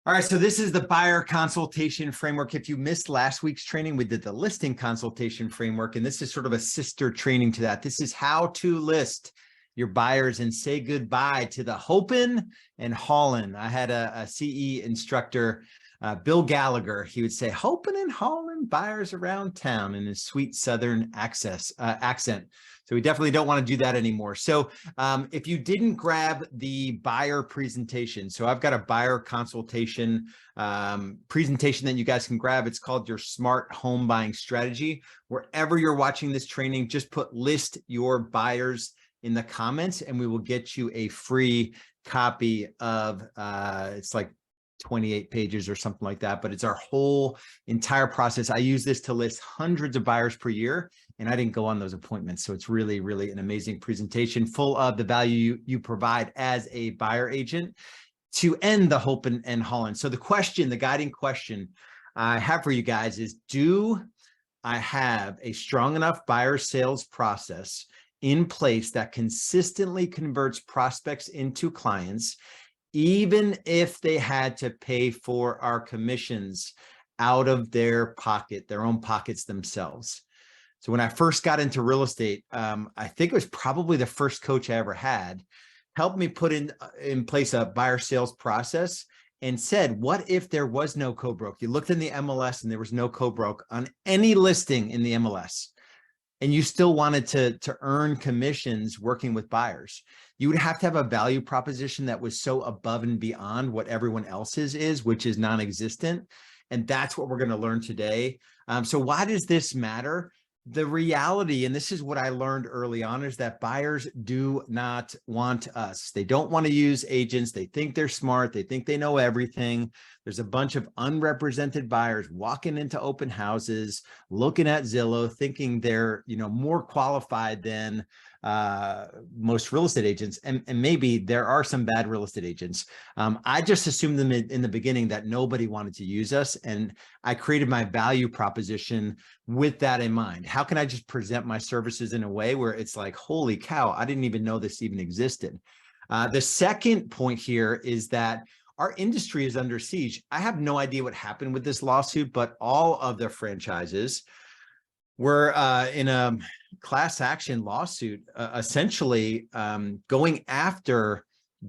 All right, so this is the buyer consultation framework. If you missed last week's training, we did the listing consultation framework, and this is sort of a sister training to that. This is how to list your buyers and say goodbye to the hopin' and haulin'. I had a CE instructor, Bill Gallagher. He would say hopin' and haulin' buyers around town in his sweet Southern accent. So we definitely don't want to do that anymore. So if you didn't grab the buyer presentation, so I've got a buyer consultation presentation that you guys can grab. It's called your Smart Home Buying Strategy. Wherever you're watching this training, just put list your buyers in the comments and we will get you a free copy of, it's like 28 pages or something like that, but it's our whole entire process. I use this to list hundreds of buyers per year, and I didn't go on those appointments. So it's really, really an amazing presentation full of the value you provide as a buyer agent to end the hope and hauling. So the question, the guiding question I have for you guys is, do I have a strong enough buyer sales process in place that consistently converts prospects into clients, even if they had to pay for our commissions out of their pocket, their own pockets themselves? So when I first got into real estate, I think it was probably the first coach I ever had, helped me put in place a buyer sales process and said, what if there was no co-broke? You looked in the MLS and there was no co-broke on any listing in the MLS, and you still wanted to earn commissions working with buyers. You would have to have a value proposition that was so above and beyond what everyone else's is, which is non-existent. And that's what we're going to learn today. So why does this matter? The reality, and this is what I learned early on, is that buyers do not want us. They don't want to use agents. They think they're smart. They think they know everything. There's a bunch of unrepresented buyers walking into open houses, looking at Zillow, thinking they're, more qualified than most real estate agents. And maybe there are some bad real estate agents. I just assumed them in the beginning that nobody wanted to use us. And I created my value proposition with that in mind. How can I just present my services in a way where it's like, holy cow, I didn't even know this even existed. The second point here is that our industry is under siege. I have no idea what happened with this lawsuit, but all of the franchises were in a class action lawsuit, essentially going after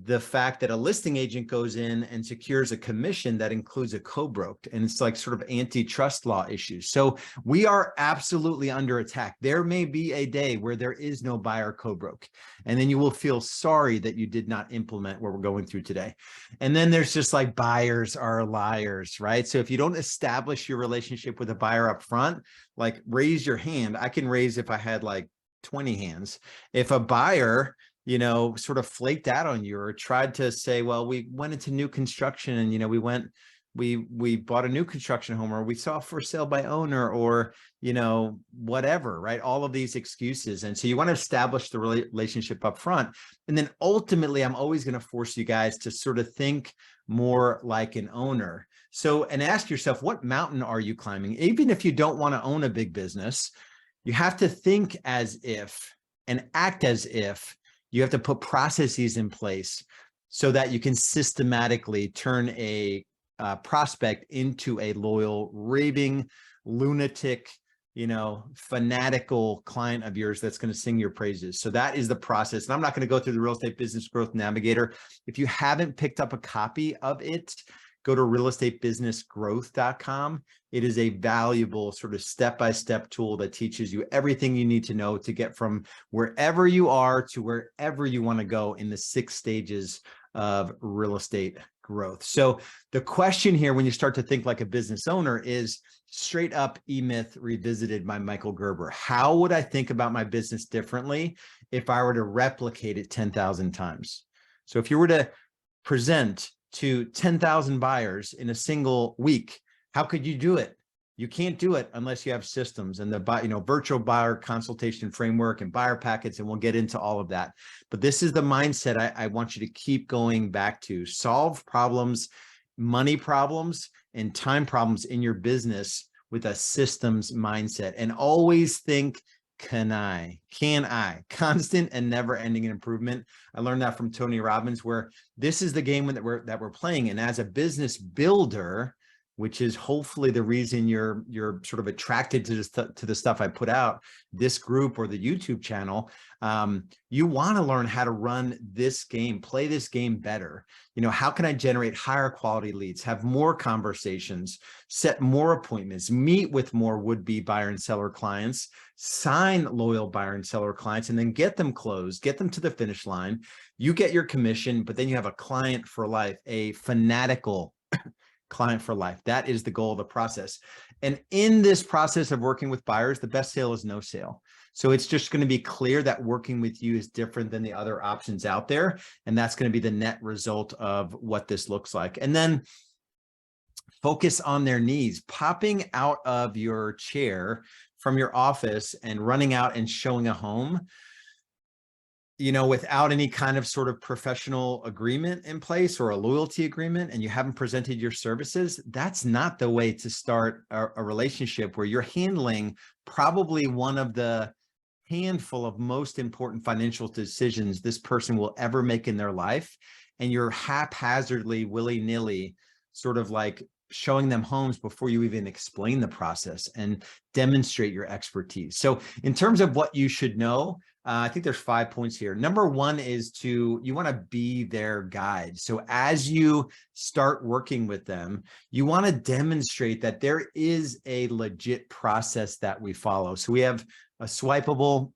the fact that a listing agent goes in and secures a commission that includes a co-broke, and it's like sort of antitrust law issues. So we are absolutely under attack. There may be a day where there is no buyer co-broke, and then you will feel sorry that you did not implement what we're going through today. And then there's just like buyers are liars, right? So if you don't establish your relationship with a buyer up front, like raise your hand. I can raise if I had like 20 hands. If a buyer sort of flaked out on you or tried to say, well, we went into new construction and, we bought a new construction home, or we saw for sale by owner, or, whatever, right? All of these excuses. And so you want to establish the relationship up front. And then ultimately, I'm always going to force you guys to sort of think more like an owner. So, and ask yourself, what mountain are you climbing? Even if you don't want to own a big business, you have to think as if and act as if. You have to put processes in place so that you can systematically turn a prospect into a loyal, raving, lunatic, fanatical client of yours that's going to sing your praises. So that is the process. And I'm not going to go through the Real Estate Business Growth Navigator. If you haven't picked up a copy of it, go to realestatebusinessgrowth.com. It is a valuable sort of step-by-step tool that teaches you everything you need to know to get from wherever you are to wherever you want to go in the 6 stages of real estate growth. So the question here, when you start to think like a business owner, is straight up E-Myth Revisited by Michael Gerber. How would I think about my business differently if I were to replicate it 10,000 times? So if you were to present to 10,000 buyers in a single week, how could you do it? You can't do it unless you have systems and the virtual buyer consultation framework and buyer packets, and we'll get into all of that. But this is the mindset I want you to keep going back to. Solve problems, money problems, and time problems in your business with a systems mindset, and always think can I, constant and never ending improvement. I learned that from Tony Robbins, where this is the game that we're playing. And as a business builder, which is hopefully the reason you're sort of attracted to the stuff I put out, this group or the YouTube channel, you want to learn how to run this game, play this game better. You know, how can I generate higher quality leads, have more conversations, set more appointments, meet with more would-be buyer and seller clients, sign loyal buyer and seller clients, and then get them closed, get them to the finish line. You get your commission, but then you have a client for life, a fanatical client for life. That is the goal of the process. And in this process of working with buyers, the best sale is no sale. So it's just going to be clear that working with you is different than the other options out there. And that's going to be the net result of what this looks like. And then focus on their needs. Popping out of your chair from your office and running out and showing a home, you know, without any kind of sort of professional agreement in place or a loyalty agreement, and you haven't presented your services, that's not the way to start a relationship where you're handling probably one of the handful of most important financial decisions this person will ever make in their life. And you're haphazardly, willy-nilly, sort of like showing them homes before you even explain the process and demonstrate your expertise. So in terms of what you should know, I think there's 5 points here. Number one is you want to be their guide. So as you start working with them, you want to demonstrate that there is a legit process that we follow. So we have a swipeable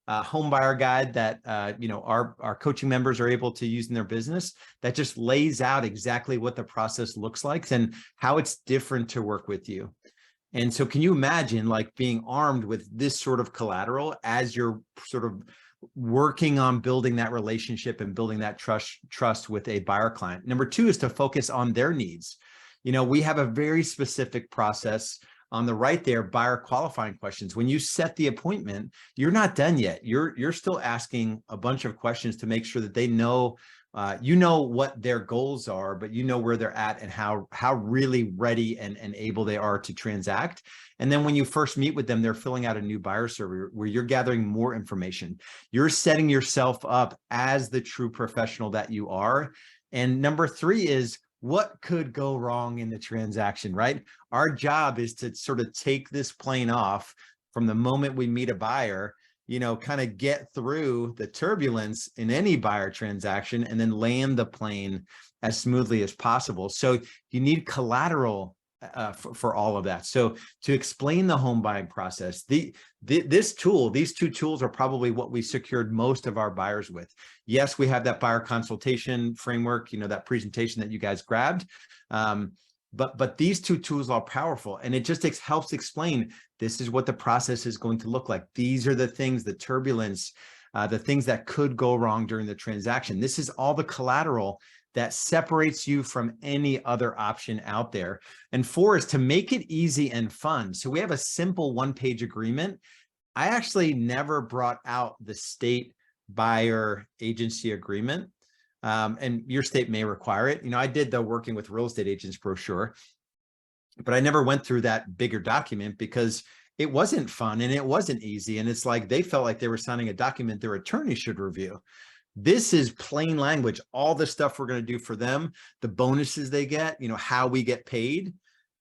home buyer guide that you know, our coaching members are able to use in their business, that just lays out exactly what the process looks like and how it's different to work with you. And so can you imagine like being armed with this sort of collateral as you're sort of working on building that relationship and building that trust with a buyer client? Number two is to focus on their needs. You know, we have a very specific process on the right there, buyer qualifying questions. When you set the appointment, you're not done yet. You're still asking a bunch of questions to make sure that they know, you know what their goals are, but you know where they're at and how really ready and able they are to transact. And then when you first meet with them, they're filling out a new buyer survey where you're gathering more information. You're setting yourself up as the true professional that you are. And number three is, what could go wrong in the transaction, right? Our job is to sort of take this plane off from the moment we meet a buyer, you know, kind of get through the turbulence in any buyer transaction and then land the plane as smoothly as possible. So you need collateral for all of that. So to explain the home buying process, these two tools are probably what we secured most of our buyers with. Yes, we have that buyer consultation framework, you know, that presentation that you guys grabbed. But these two tools are powerful, and it just helps explain, this is what the process is going to look like. These are the things, the turbulence, the things that could go wrong during the transaction. This is all the collateral that separates you from any other option out there. And four is to make it easy and fun. So we have a simple one-page agreement. I actually never brought out the state buyer agency agreement. And your state may require it. You know, I did the working with real estate agents brochure, but I never went through that bigger document because it wasn't fun and it wasn't easy. And it's like, they felt like they were signing a document their attorney should review. This is plain language, all the stuff we're going to do for them, the bonuses they get, you know, how we get paid,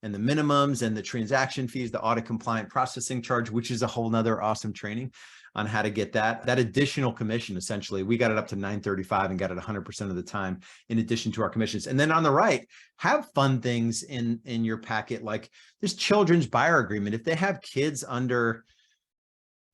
and the minimums and the transaction fees, the audit compliant processing charge, which is a whole nother awesome training on how to get that additional commission. Essentially, we got it up to 935 and got it 100% of the time in addition to our commissions. And then on the right, have fun things in your packet, like this children's buyer agreement. If they have kids under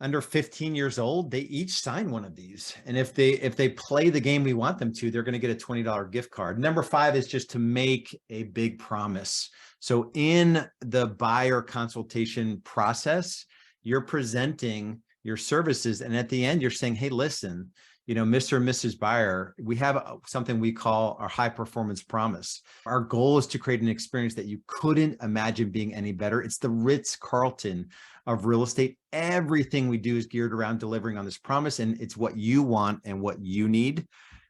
15 years old, they each sign one of these. And if they play the game we want them to, they're going to get a $20 gift card. Number five is just to make a big promise. So in the buyer consultation process, you're presenting your services, and at the end, you're saying, hey, listen, you know, Mr. and Mrs. Buyer, we have something we call our high performance promise. Our goal is to create an experience that you couldn't imagine being any better. It's the Ritz-Carlton of real estate. Everything we do is geared around delivering on this promise, and it's what you want and what you need.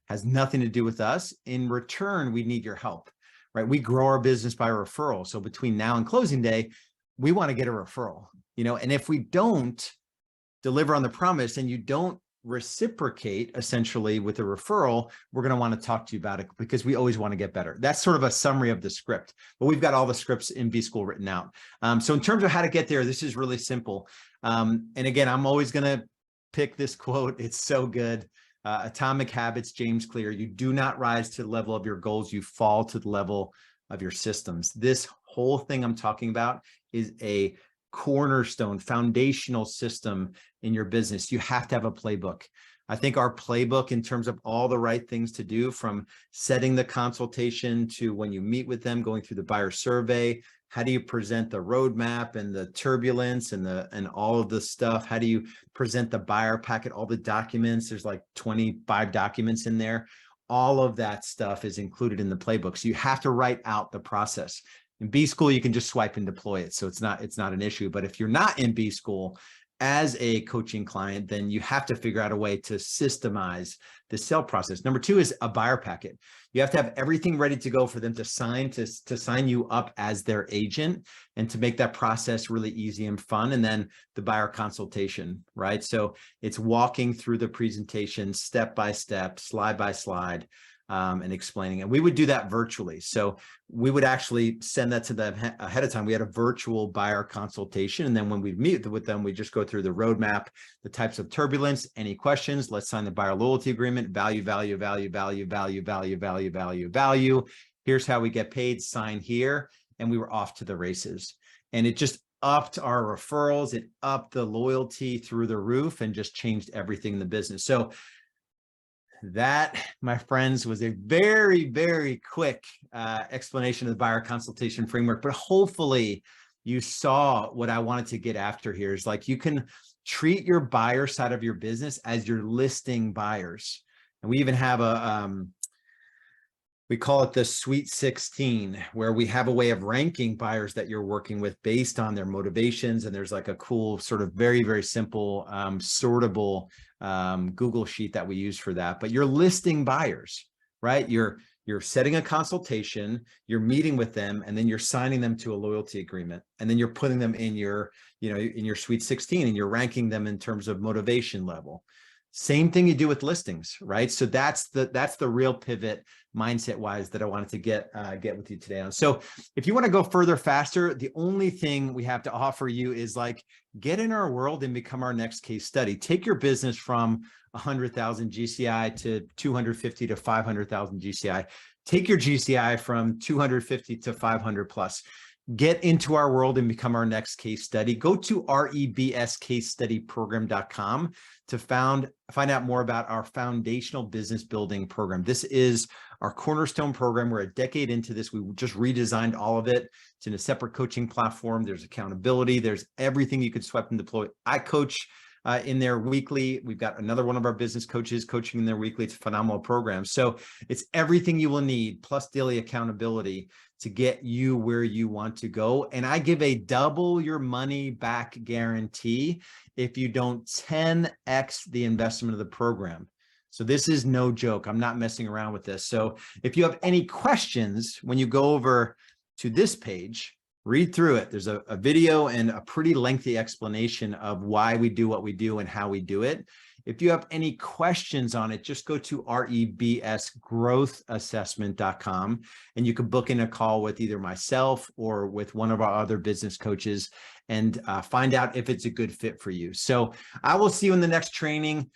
Has nothing to do with us. In return, we need your help, right? We grow our business by referral. So between now and closing day, we want to get a referral, you know, and if we don't, deliver on the promise and you don't reciprocate essentially with a referral, we're going to want to talk to you about it because we always want to get better. That's sort of a summary of the script, but we've got all the scripts in B-School written out. So in terms of how to get there, this is really simple. And again, I'm always going to pick this quote. It's so good. Atomic Habits, James Clear. You do not rise to the level of your goals. You fall to the level of your systems. This whole thing I'm talking about is a cornerstone, foundational system in your business. You have to have a playbook. I think our playbook, in terms of all the right things to do, from setting the consultation to when you meet with them, going through the buyer survey, how do you present the roadmap and the turbulence and all of the stuff? How do you present the buyer packet, all the documents? There's like 25 documents in there. All of that stuff is included in the playbook. So you have to write out the process. In B-School, you can just swipe and deploy it. So it's not an issue. But if you're not in B-School as a coaching client, then you have to figure out a way to systemize the sale process. Number two is a buyer packet. You have to have everything ready to go for them to sign you up as their agent and to make that process really easy and fun. And then the buyer consultation, right? So it's walking through the presentation step by step, slide by slide, and explaining it. We would do that virtually. So we would actually send that to them ahead of time. We had a virtual buyer consultation. And then when we meet with them, we just go through the roadmap, the types of turbulence, any questions, let's sign the buyer loyalty agreement, value. Here's how we get paid, sign here. And we were off to the races. And it just upped our referrals. It upped the loyalty through the roof and just changed everything in the business. So that, my friends, was a very, very quick explanation of the buyer consultation framework, but hopefully you saw what I wanted to get after here is like, you can treat your buyer side of your business as your listing buyers. And we even have we call it the Sweet 16, where we have a way of ranking buyers that you're working with based on their motivations. And there's like a cool sort of very, very simple sortable Google sheet that we use for that. But you're listing buyers, right? You're setting a consultation, you're meeting with them, and then you're signing them to a loyalty agreement. And then you're putting them in your, in your Sweet 16, and you're ranking them in terms of motivation level. Same thing you do with listings, right? So that's the real pivot mindset wise that I wanted to get with you today on. So if you want to go further, faster, the only thing we have to offer you is like, get in our world and become our next case study. Take your business from 100,000 GCI to 250 to 500,000 GCI. Take your GCI from 250 to 500 plus. Get into our world and become our next case study. Go to rebscasestudyprogram.com to find out more about our foundational business building program. This is our cornerstone program. We're a decade into this. We just redesigned all of it. It's in a separate coaching platform. There's accountability. There's everything you could swipe and deploy. I coach in there weekly. We've got another one of our business coaches coaching in there weekly. It's a phenomenal program. So it's everything you will need, plus daily accountability to get you where you want to go. And I give a double your money back guarantee if you don't 10x the investment of the program. So this is no joke. I'm not messing around with this. So if you have any questions, when you go over to this page, read through it. There's a video and a pretty lengthy explanation of why we do what we do and how we do it. If you have any questions on it, just go to rebsgrowthassessment.com and you can book in a call with either myself or with one of our other business coaches and find out if it's a good fit for you. So I will see you in the next training.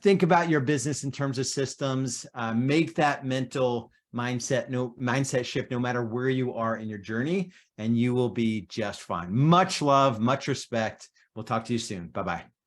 Think about your business in terms of systems, make that mental mindset shift no matter where you are in your journey, and you will be just fine. Much love, much respect. We'll talk to you soon. Bye-bye.